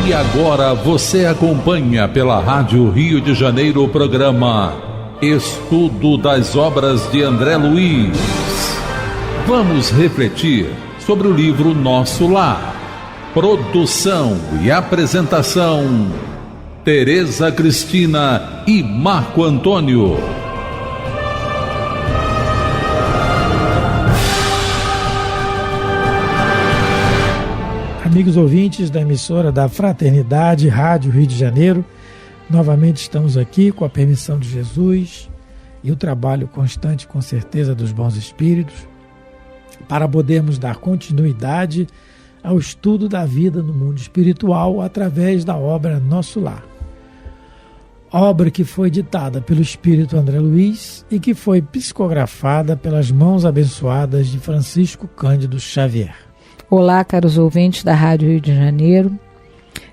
E agora você acompanha pela Rádio Rio de Janeiro o programa Estudo das Obras de André Luiz. Vamos refletir sobre o livro Nosso Lar. Produção e apresentação, Tereza Cristina e Marco Antônio. Amigos ouvintes da emissora da Fraternidade Rádio Rio de Janeiro, novamente estamos aqui com a permissão de Jesus e o trabalho constante, com certeza, dos bons espíritos, para podermos dar continuidade ao estudo da vida no mundo espiritual através da obra Nosso Lar. Obra que foi ditada pelo Espírito André Luiz e que foi psicografada pelas mãos abençoadas de Francisco Cândido Xavier. Olá, caros ouvintes da Rádio Rio de Janeiro.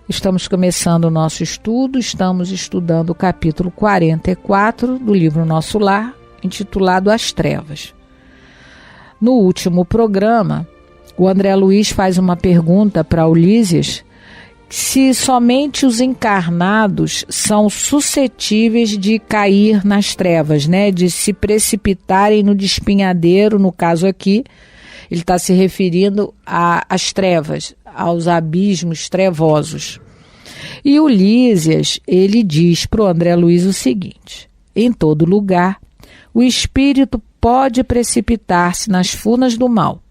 Estamos começando o nosso estudo, estamos estudando o capítulo 44 do livro Nosso Lar, intitulado As Trevas. No último programa, o André Luiz faz uma pergunta para Ulísias se somente os encarnados são suscetíveis de cair nas trevas, né? De se precipitarem no despenhadeiro, no caso aqui, ele está se referindo às trevas, aos abismos trevosos. E Ulísias, ele diz para o André Luiz o seguinte: em todo lugar, o espírito pode precipitar-se nas furnas do mal,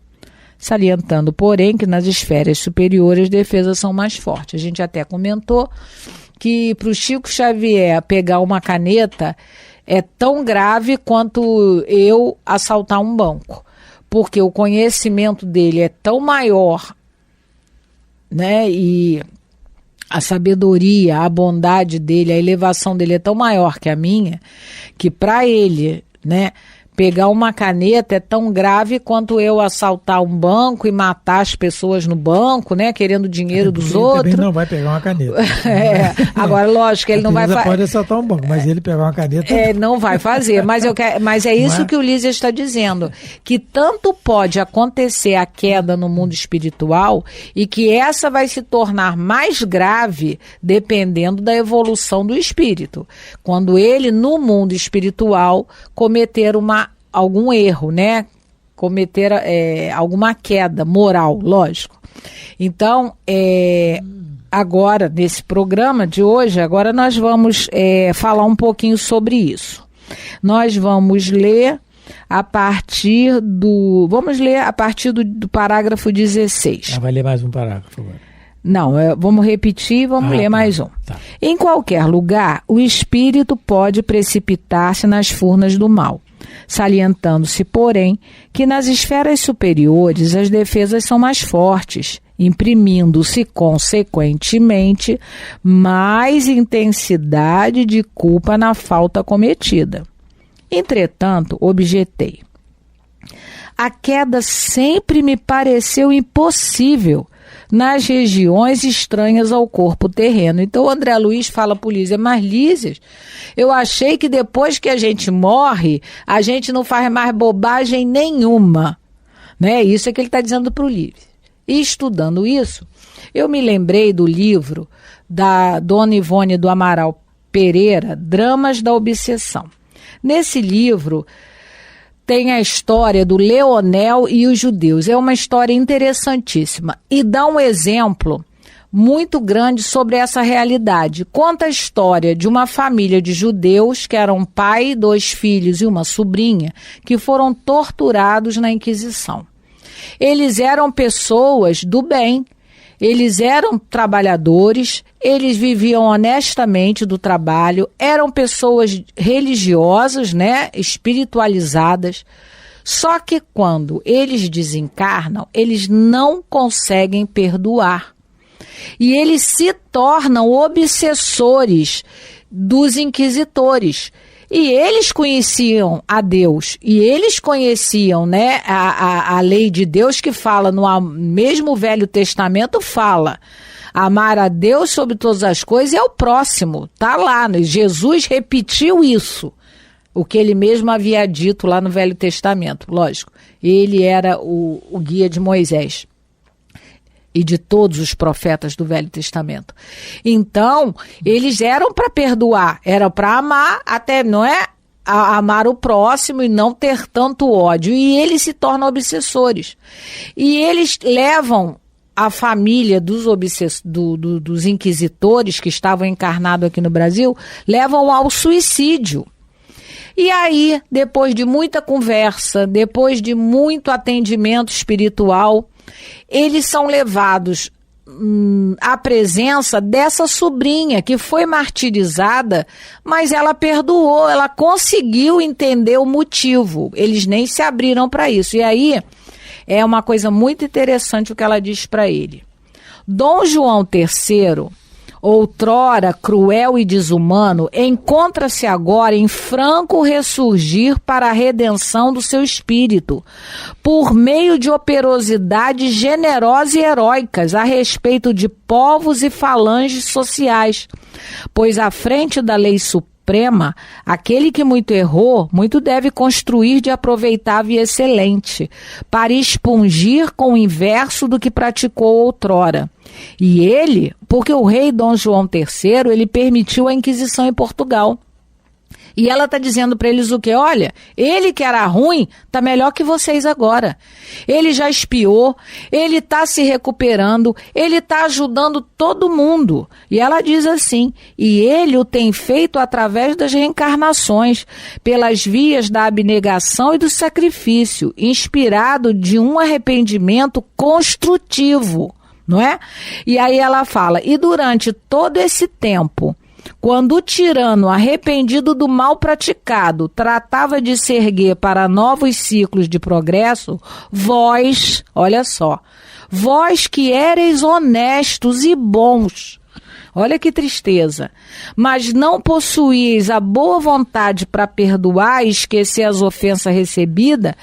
salientando, porém, que nas esferas superiores as defesas são mais fortes. A gente até comentou que para o Chico Xavier pegar uma caneta é tão grave quanto eu assaltar um banco, porque o conhecimento dele é tão maior, né? E a sabedoria, a bondade dele, a elevação dele é tão maior que a minha, que para ele, né, pegar uma caneta é tão grave quanto eu assaltar um banco e matar as pessoas no banco, né, querendo dinheiro dos outros. Ele não vai pegar uma caneta. Agora, lógico, ele não vai fazer. Pode assaltar um banco, mas ele pegar uma caneta. Não vai fazer. Mas é isso que o Ulísias está dizendo, que tanto pode acontecer a queda no mundo espiritual e que essa vai se tornar mais grave dependendo da evolução do espírito. Quando ele, no mundo espiritual, cometer algum erro, né? Cometer alguma queda moral, lógico. Então, agora, nesse programa de hoje, agora nós vamos falar um pouquinho sobre isso. Nós vamos ler a partir do parágrafo 16. Vai ler mais um parágrafo agora. Não, vamos repetir e vamos ler mais um. Tá. Em qualquer lugar, o espírito pode precipitar-se nas furnas do mal, salientando-se, porém, que nas esferas superiores as defesas são mais fortes, imprimindo-se, consequentemente, mais intensidade de culpa na falta cometida. Entretanto, objetei: a queda sempre me pareceu impossível nas regiões estranhas ao corpo terreno. Então o André Luiz fala para o Lísias: mas Lísias, eu achei que depois que a gente morre, a gente não faz mais bobagem nenhuma, né? Isso é que ele está dizendo para o Lísias. E estudando isso, eu me lembrei do livro da Dona Ivone do Amaral Pereira, Dramas da Obsessão. Nesse livro tem a história do Leonel e os judeus. É uma história interessantíssima e dá um exemplo muito grande sobre essa realidade. Conta a história de uma família de judeus que eram um pai, 2 filhos e uma sobrinha que foram torturados na Inquisição. Eles eram pessoas do bem, eles eram trabalhadores, eles viviam honestamente do trabalho, eram pessoas religiosas, né, espiritualizadas. Só que quando eles desencarnam, eles não conseguem perdoar. E eles se tornam obsessores dos inquisitores. E eles conheciam a Deus, e eles conheciam, né, a lei de Deus, que fala, no mesmo Velho Testamento, fala: amar a Deus sobre todas as coisas e ao próximo. Está lá, Jesus repetiu isso, o que ele mesmo havia dito lá no Velho Testamento, lógico. Ele era o guia de Moisés. e de todos os profetas do Velho Testamento. Então, eles eram para perdoar, era para amar, até, não é? Amar o próximo e não ter tanto ódio. E eles se tornam obsessores. E eles levam a família dos inquisitores que estavam encarnados aqui no Brasil, levam ao suicídio. E aí, depois de muita conversa, depois de muito atendimento espiritual, eles são levados à presença dessa sobrinha que foi martirizada, mas ela perdoou, ela conseguiu entender o motivo. Eles nem se abriram para isso. E aí, é uma coisa muito interessante o que ela diz para ele. Dom João III, outrora cruel e desumano, encontra-se agora em franco ressurgir para a redenção do seu espírito, por meio de operosidades generosas e heróicas a respeito de povos e falanges sociais, pois à frente da lei suprema, aquele que muito errou, muito deve construir de aproveitável e excelente, para expungir com o inverso do que praticou outrora. E ele, porque o rei Dom João III, ele permitiu a Inquisição em Portugal. E ela está dizendo para eles o quê? Olha, ele que era ruim, está melhor que vocês agora. Ele já espiou, ele está se recuperando, ele está ajudando todo mundo. E ela diz assim, e ele o tem feito através das reencarnações, pelas vias da abnegação e do sacrifício, inspirado de um arrependimento construtivo, não é? E aí ela fala, e durante todo esse tempo, quando o tirano, arrependido do mal praticado, tratava de se erguer para novos ciclos de progresso, vós, olha só, vós que éreis honestos e bons, olha que tristeza, mas não possuíeis a boa vontade para perdoar e esquecer as ofensas recebidas,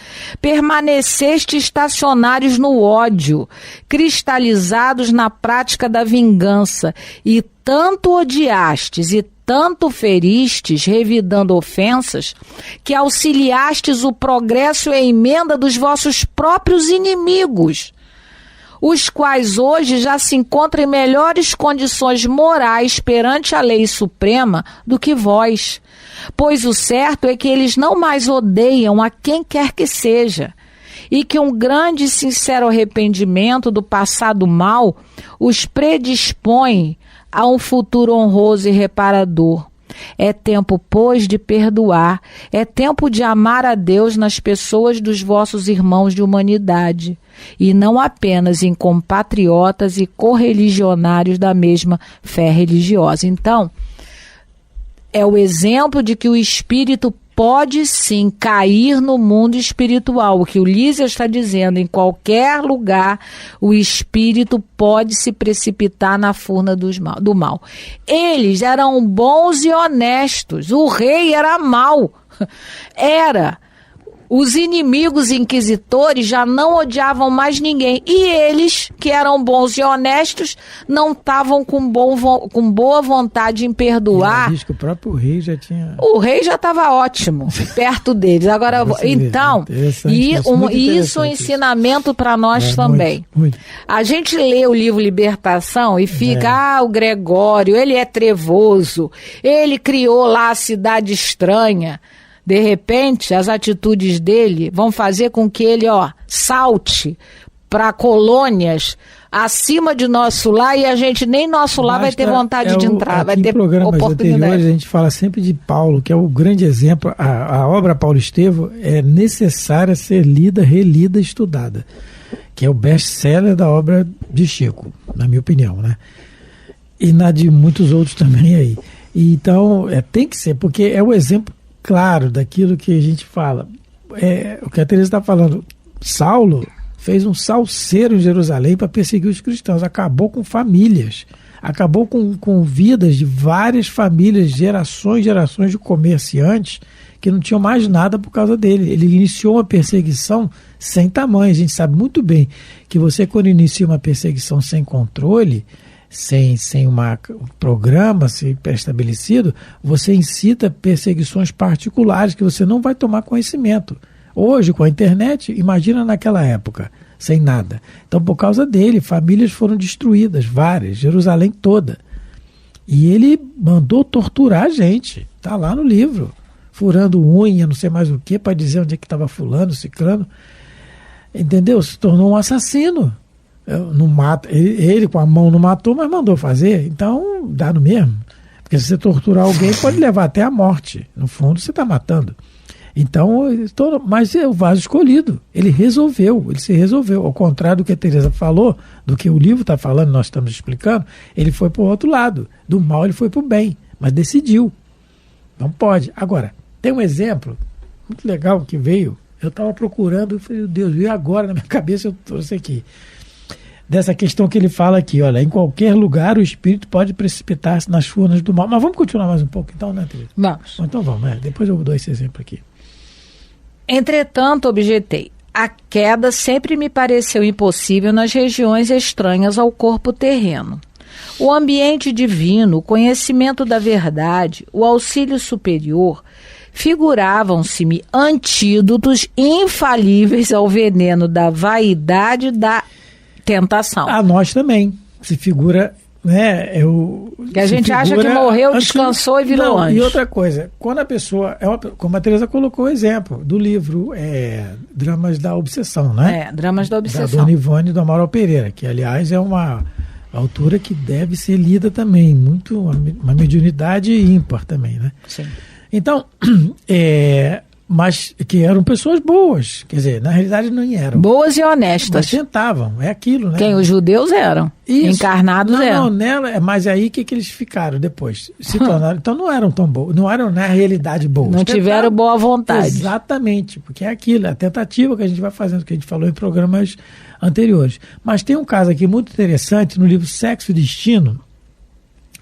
permaneceste estacionários no ódio, cristalizados na prática da vingança, e tanto odiastes e tanto feristes, revidando ofensas, que auxiliastes o progresso e a emenda dos vossos próprios inimigos, os quais hoje já se encontram em melhores condições morais perante a lei suprema do que vós. Pois o certo é que eles não mais odeiam a quem quer que seja, e que um grande e sincero arrependimento do passado mal os predispõe a um futuro honroso e reparador. É tempo, pois, de perdoar, é tempo de amar a Deus nas pessoas dos vossos irmãos de humanidade, e não apenas em compatriotas e correligionários da mesma fé religiosa. Então, é o exemplo de que o espírito pode sim cair no mundo espiritual. O que o Lísia está dizendo, em qualquer lugar, o espírito pode se precipitar na furna do mal. Eles eram bons e honestos, o rei era mau, os inimigos inquisitores já não odiavam mais ninguém. E eles, que eram bons e honestos, não estavam com boa vontade em perdoar. Diz que o próprio rei já tinha... O rei já estava ótimo, perto deles. Agora, então, isso é um ensinamento para nós também. Muito. A gente lê o livro Libertação e fica, o Gregório, ele é trevoso, ele criou lá a cidade estranha. De repente, as atitudes dele vão fazer com que ele, salte para colônias acima de nosso lar, e a gente nem nosso lar vai ter vontade de entrar, vai ter oportunidade. A gente fala sempre de Paulo, que é o grande exemplo. A obra Paulo Estevo é necessária ser lida, relida, estudada, que é o best-seller da obra de Chico, na minha opinião, né? E na de muitos outros também aí. E então, tem que ser, porque é o exemplo claro daquilo que a gente fala. O que a Teresa está falando, Saulo fez um salseiro em Jerusalém para perseguir os cristãos, acabou com famílias, acabou com vidas de várias famílias, gerações de comerciantes que não tinham mais nada por causa dele. Ele iniciou uma perseguição sem tamanho. A gente sabe muito bem que você, quando inicia uma perseguição sem controle, sem um programa pré-estabelecido, você incita perseguições particulares que você não vai tomar conhecimento. Hoje, com a internet, imagina naquela época. sem nada. Então, por causa dele, famílias foram destruídas, várias, Jerusalém toda. E ele mandou torturar a gente, está lá no livro, furando unha, não sei mais o que, para dizer onde é que estava fulano, ciclano. Entendeu? Se tornou um assassino. Não mata, ele com a mão não matou, mas mandou fazer. Então, dá no mesmo. Porque se você torturar alguém, pode levar até a morte. No fundo, você está matando. Então, mas é o vaso escolhido. Ele se resolveu. Ao contrário do que a Teresa falou, do que o livro está falando, nós estamos explicando, ele foi para o outro lado. Do mal ele foi para o bem, mas decidiu. Não pode. Agora, tem um exemplo muito legal que veio. Eu estava procurando, eu falei, meu Deus, veio agora na minha cabeça, eu trouxe aqui. Dessa questão que ele fala aqui, olha, em qualquer lugar o espírito pode precipitar-se nas furnas do mal. Mas vamos continuar mais um pouco então, né, Teresa? Vamos. Então vamos, depois eu dou esse exemplo aqui. Entretanto, objetei, a queda sempre me pareceu impossível nas regiões estranhas ao corpo terreno. O ambiente divino, o conhecimento da verdade, o auxílio superior, figuravam-se-me antídotos infalíveis ao veneno da vaidade e da tentação. A nós também se figura, né? Que a gente acha que morreu, descansou e virou anjo. E outra coisa, quando a pessoa, como a Teresa colocou o exemplo do livro Dramas da Obsessão, né? Dramas da Obsessão. Da Dona Ivone e do Amaral Pereira, que aliás é uma autora que deve ser lida também, uma mediunidade ímpar também, né? Sim. Então, mas que eram pessoas boas, quer dizer, na realidade não eram. Boas e honestas. Mas tentavam, é aquilo, né? Quem? Os judeus eram. Isso. Encarnados eram. Não, mas aí o que eles ficaram depois? Se tornaram, então não eram tão boas, não eram na realidade boas. Não tiveram boa vontade. Exatamente, porque é aquilo, a tentativa que a gente vai fazendo, que a gente falou em programas anteriores. Mas tem um caso aqui muito interessante no livro Sexo e Destino,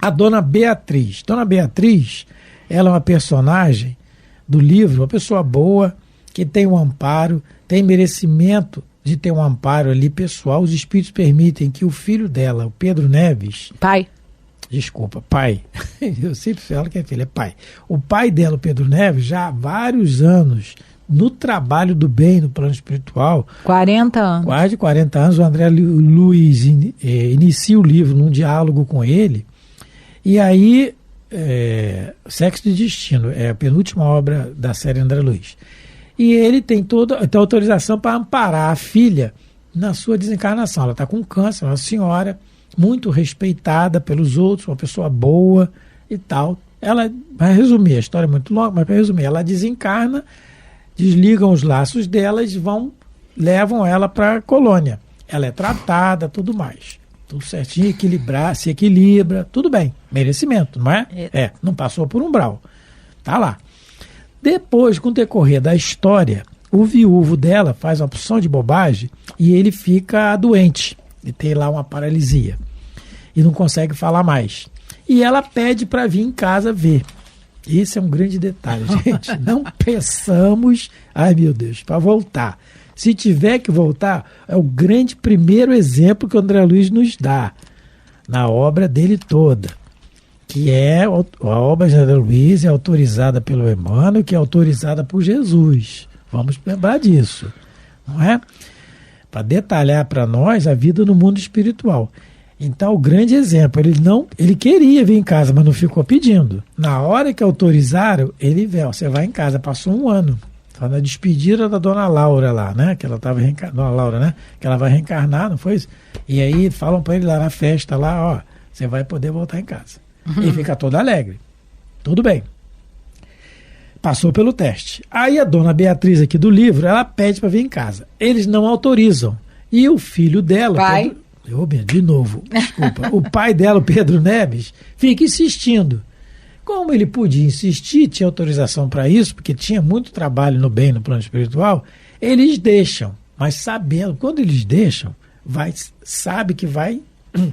a Dona Beatriz. Dona Beatriz, ela é uma personagem do livro, uma pessoa boa, que tem um amparo, tem merecimento de ter um amparo ali pessoal. Os espíritos permitem que o filho dela, o Pedro Neves... Pai. Desculpa, pai. Eu sempre falo que é filho, é pai. O pai dela, o Pedro Neves, já há vários anos, no trabalho do bem, no plano espiritual... 40 anos. Quase 40 anos. O André Luiz inicia o livro num diálogo com ele, e aí... Sexo de Destino é a penúltima obra da série André Luiz, e ele tem autorização para amparar a filha na sua desencarnação. Ela está com câncer, uma senhora muito respeitada pelos outros, uma pessoa boa e tal. Ela vai resumir, a história é muito longa, mas para resumir, ela desencarna, desligam os laços dela e levam ela para a colônia. Ela é tratada, tudo mais. Tudo certinho, se equilibra, tudo bem, merecimento, não é? Não passou por umbral, tá lá. Depois, com o decorrer da história, o viúvo dela faz uma opção de bobagem e ele fica doente, ele tem lá uma paralisia e não consegue falar mais. E ela pede para vir em casa ver. Esse é um grande detalhe, gente. Não peçamos, ai meu Deus, para voltar. Se tiver que voltar, é o grande primeiro exemplo que o André Luiz nos dá na obra dele toda, que é a obra de André Luiz, é autorizada pelo Emmanuel, que é autorizada por Jesus. Vamos lembrar disso, não é? Para detalhar para nós a vida no mundo espiritual. Então, o grande exemplo, ele queria vir em casa, mas não ficou pedindo. Na hora que autorizaram, ele veio, você vai em casa, passou um ano. Na despedida da Dona Laura lá, né? Que ela estava Dona Laura, né? Que ela vai reencarnar, não foi isso? E aí falam para ele lá na festa, lá, ó, você vai poder voltar em casa. Ele fica todo alegre. Tudo bem. Passou pelo teste. Aí a Dona Beatriz aqui do livro, ela pede para vir em casa. Eles não autorizam. E o filho dela... Pai. De novo, desculpa. O pai dela, o Pedro Neves, fica insistindo. Como ele podia insistir, tinha autorização para isso, porque tinha muito trabalho no bem, no plano espiritual, eles deixam, mas sabendo, quando eles deixam, sabe que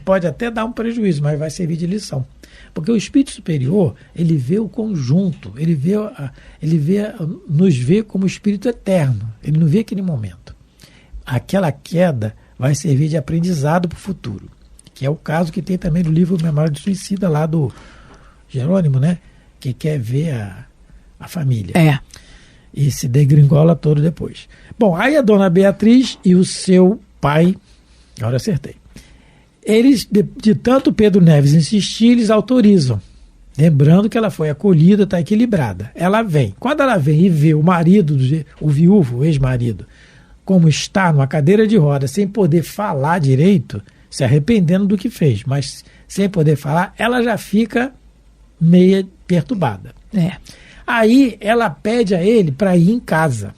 pode até dar um prejuízo, mas vai servir de lição. Porque o espírito superior, ele vê o conjunto, nos vê como espírito eterno, ele não vê aquele momento. Aquela queda vai servir de aprendizado para o futuro, que é o caso que tem também no livro Memória de Suicida, lá do Jerônimo, né? Que quer ver a família. E se degringola todo depois. Bom, aí a Dona Beatriz e o seu pai... Agora acertei. Eles, de tanto Pedro Neves insistir, eles autorizam. Lembrando que ela foi acolhida, está equilibrada. Ela vem. Quando ela vem e vê o marido, o viúvo, o ex-marido, como está numa cadeira de roda, sem poder falar direito, se arrependendo do que fez, mas sem poder falar, ela já fica meia perturbada. Aí ela pede a ele para ir em casa.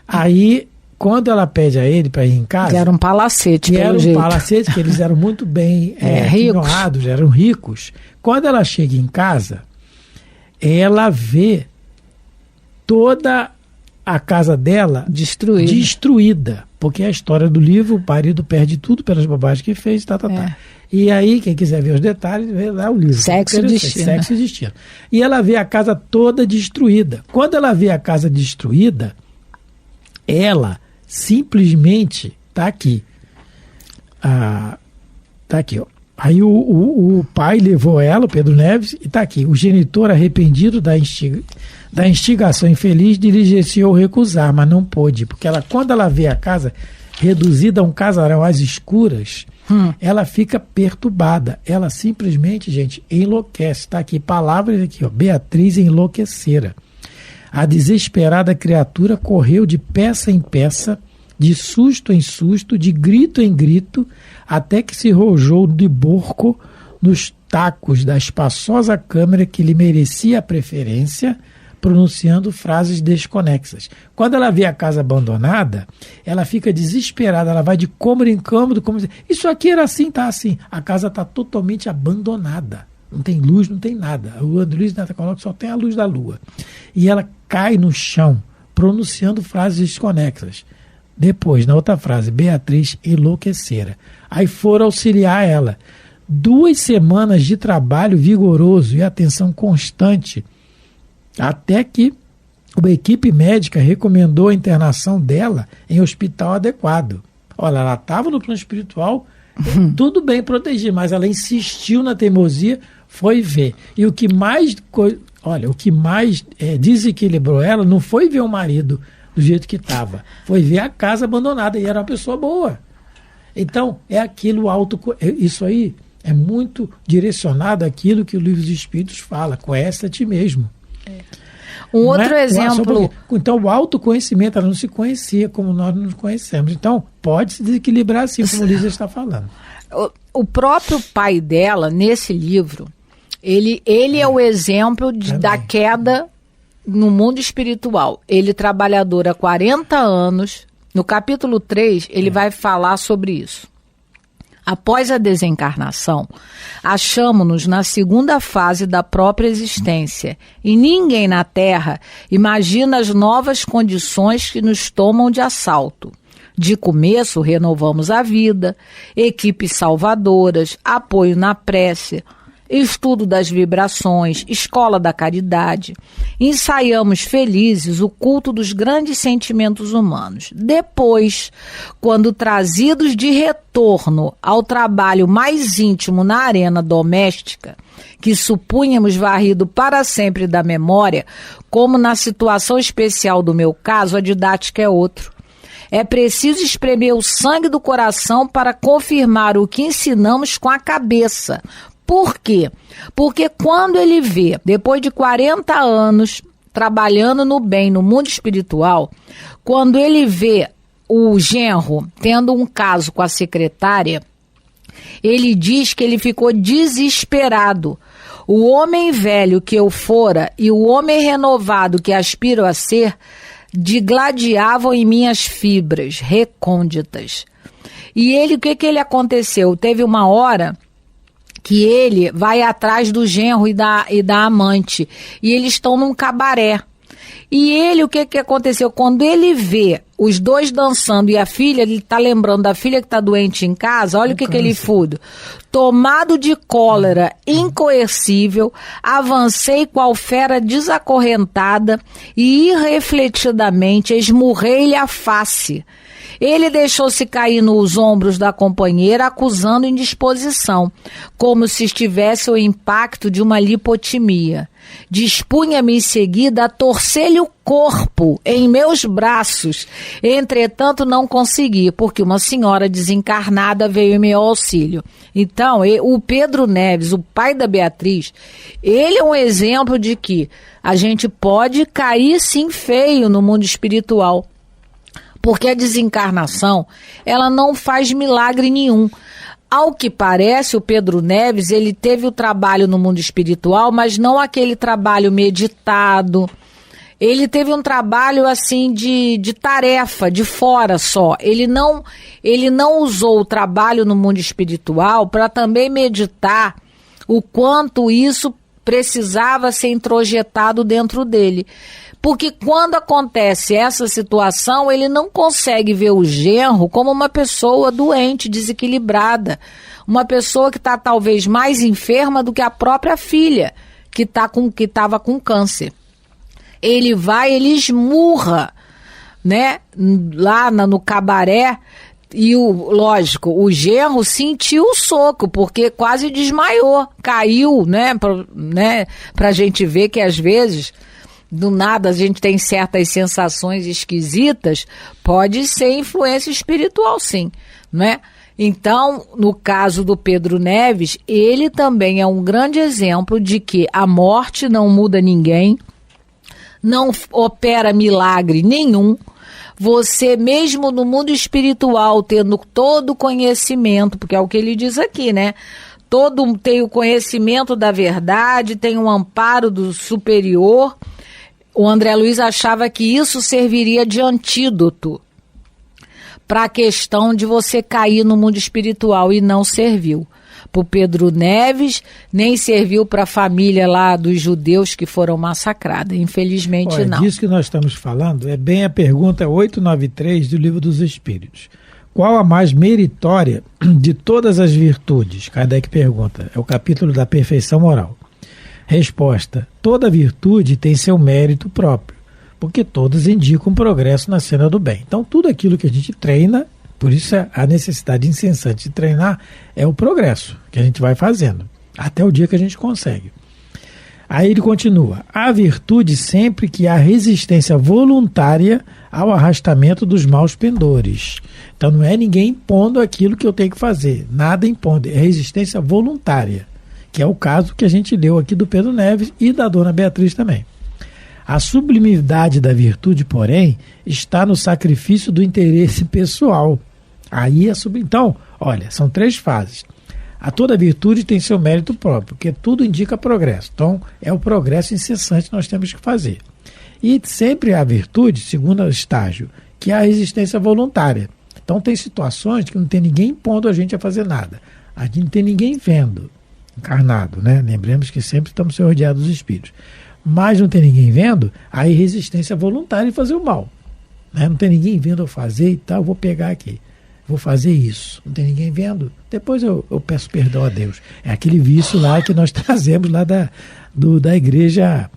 Aí, quando ela pede a ele para ir em casa... Era um palacete, pelo jeito. Era um palacete, que eles eram muito bem honrados, eram ricos. Quando ela chega em casa, ela vê toda a casa dela destruída. Porque é a história do livro, o marido perde tudo pelas bobagens que fez, tá. E aí, quem quiser ver os detalhes, vê lá o livro. Sexo e Destino. Sexo e Destino. E ela vê a casa toda destruída. Quando ela vê a casa destruída, ela simplesmente tá aqui. Tá aqui, ó. Aí o pai levou ela, o Pedro Neves, e tá aqui. O genitor, arrependido da instigação infeliz, diligenciou recusar, mas não pôde, porque quando ela vê a casa reduzida a um casarão às escuras, ela fica perturbada. Ela simplesmente, gente, enlouquece. Tá aqui, palavras aqui, ó. Beatriz enlouquecera. A desesperada criatura correu de peça em peça, de susto em susto, de grito em grito, até que se rojou de borco nos tacos da espaçosa câmara que lhe merecia a preferência, pronunciando frases desconexas. Quando ela vê a casa abandonada, ela fica desesperada, ela vai de cômodo em cômodo, como isso aqui era assim, tá assim. A casa está totalmente abandonada. Não tem luz, não tem nada. O Luiz Nata coloca só tem a luz da lua. E ela cai no chão, pronunciando frases desconexas. Depois, na outra frase, Beatriz enlouquecera. Aí foram auxiliar ela. 2 semanas de trabalho vigoroso e atenção constante, até que uma equipe médica recomendou a internação dela em hospital adequado. Olha, ela estava no plano espiritual, tudo bem protegido, mas ela insistiu na teimosia, foi ver. E o que mais, desequilibrou ela não foi ver o marido do jeito que estava, foi ver a casa abandonada, e era uma pessoa boa. Então, é aquilo isso aí é muito direcionado àquilo que o Livro dos Espíritos fala, conhece a ti mesmo. Um outro exemplo... Então, o autoconhecimento, ela não se conhecia como nós nos conhecemos. Então, pode se desequilibrar assim, como o Lígia está falando. O próprio pai dela, nesse livro, ele é o exemplo da queda no mundo espiritual. Ele trabalhador há 40 anos. No capítulo 3, ele vai falar sobre isso. Após a desencarnação, achamo-nos na segunda fase da própria existência e ninguém na Terra imagina as novas condições que nos tomam de assalto. De começo, renovamos a vida, equipes salvadoras, apoio na prece, estudo das vibrações, escola da caridade. Ensaiamos felizes o culto dos grandes sentimentos humanos. Depois, quando trazidos de retorno ao trabalho mais íntimo na arena doméstica, que supunhamos varrido para sempre da memória, como na situação especial do meu caso, a didática é outro. É preciso espremer o sangue do coração para confirmar o que ensinamos com a cabeça. Por quê? Porque quando ele vê, depois de 40 anos trabalhando no bem, no mundo espiritual, quando ele vê o genro tendo um caso com a secretária, ele diz que ele ficou desesperado. O homem velho que eu fora e o homem renovado que aspiro a ser digladiavam em minhas fibras recônditas. E ele, o que ele aconteceu? Teve uma hora que ele vai atrás do genro e da amante, e eles estão num cabaré. E ele, o que aconteceu? Quando ele vê os dois dançando e a filha, ele está lembrando da filha que está doente em casa, olha o que ele fudo. Tomado de cólera incoercível, avancei qual fera desacorrentada e irrefletidamente esmurrei-lhe a face. Ele deixou-se cair nos ombros da companheira, acusando indisposição, como se estivesse o impacto de uma lipotimia. Dispunha-me em seguida a torcer-lhe o corpo em meus braços. Entretanto, não consegui, porque uma senhora desencarnada veio em meu auxílio. Então, o Pedro Neves, o pai da Beatriz, ele é um exemplo de que a gente pode cair sim feio no mundo espiritual. Porque a desencarnação, ela não faz milagre nenhum. Ao que parece, o Pedro Neves, ele teve o trabalho no mundo espiritual, mas não aquele trabalho meditado. Ele teve um trabalho assim de tarefa, de fora só. Ele não usou o trabalho no mundo espiritual para também meditar o quanto isso precisava ser introjetado dentro dele. Porque quando acontece essa situação, ele não consegue ver o genro como uma pessoa doente, desequilibrada. Uma pessoa que está talvez mais enferma do que a própria filha, que estava com câncer. Ele esmurra, né, lá no cabaré, e lógico, o genro sentiu o soco, porque quase desmaiou, caiu, né, pra gente ver que às vezes, do nada a gente tem certas sensações esquisitas, pode ser influência espiritual sim, né? Então, no caso do Pedro Neves, ele também é um grande exemplo de que a morte não muda ninguém, não opera milagre nenhum. Você mesmo no mundo espiritual, tendo todo o conhecimento, porque é o que ele diz aqui, né? Tem o conhecimento da verdade, tem um amparo do superior. O André Luiz achava que isso serviria de antídoto para a questão de você cair no mundo espiritual, e não serviu. Para o Pedro Neves, nem serviu para a família lá dos judeus que foram massacrados. Infelizmente, Olha, não. Disso que nós estamos falando é bem a pergunta 893 do Livro dos Espíritos. Qual a mais meritória de todas as virtudes? Kardec pergunta. É o capítulo da perfeição moral. Resposta: toda virtude tem seu mérito próprio, porque todas indicam progresso na senda do bem. Então, tudo aquilo que a gente treina, por isso a necessidade incessante de treinar, é o progresso que a gente vai fazendo, até o dia que a gente consegue. Aí ele continua: há virtude sempre que há resistência voluntária ao arrastamento dos maus pendores. Então não é ninguém impondo aquilo que eu tenho que fazer, nada impondo, é resistência voluntária, que é o caso que a gente leu aqui do Pedro Neves e da dona Beatriz também. A sublimidade da virtude, porém, está no sacrifício do interesse pessoal. Aí é Então, olha, são 3 fases. A toda virtude tem seu mérito próprio, porque tudo indica progresso. Então, é o progresso incessante que nós temos que fazer. E sempre há virtude, segundo estágio, que é a resistência voluntária. Então, tem situações que não tem ninguém impondo a gente a fazer nada. A gente não tem ninguém vendo, encarnado, né? Lembremos que sempre estamos rodeados dos espíritos. Mas não tem ninguém vendo, aí resistência voluntária em fazer o mal. Né? Não tem ninguém vendo eu fazer e tal, vou pegar aqui. Vou fazer isso. Não tem ninguém vendo. Depois eu peço perdão a Deus. É aquele vício lá que nós trazemos lá da igreja,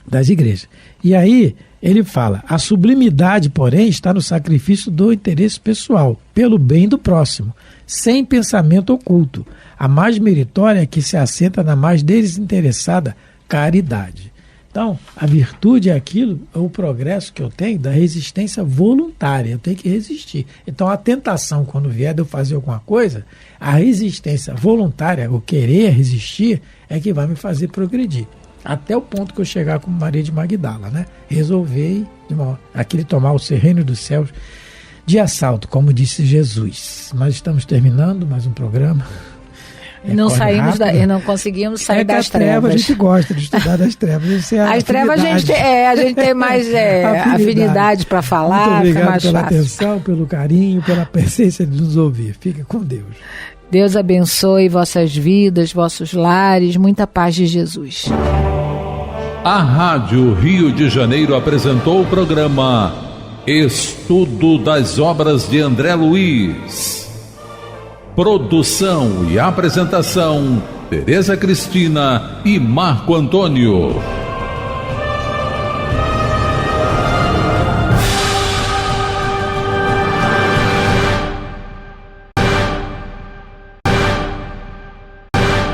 das igrejas. E aí ele fala: a sublimidade, porém, está no sacrifício do interesse pessoal, pelo bem do próximo, sem pensamento oculto. A mais meritória é que se assenta na mais desinteressada caridade. Então, a virtude é aquilo, é o progresso que eu tenho da resistência voluntária. Eu tenho que resistir. Então, a tentação, quando vier de eu fazer alguma coisa, a resistência voluntária, o querer resistir, é que vai me fazer progredir. Até o ponto que eu chegar como Maria de Magdala, né? Resolver aquele tomar o reino dos céus de assalto, como disse Jesus. Nós estamos terminando mais um programa. Não conseguimos sair das trevas. A gente gosta de estudar das trevas. As trevas a gente tem mais afinidade para falar. Muito obrigado mais pela fácil. atenção, pelo carinho, pela paciência de nos ouvir. Fique com Deus. Deus abençoe vossas vidas, vossos lares. Muita paz de Jesus. A Rádio Rio de Janeiro apresentou o programa Estudo das Obras de André Luiz. Produção e apresentação: Tereza Cristina e Marco Antônio.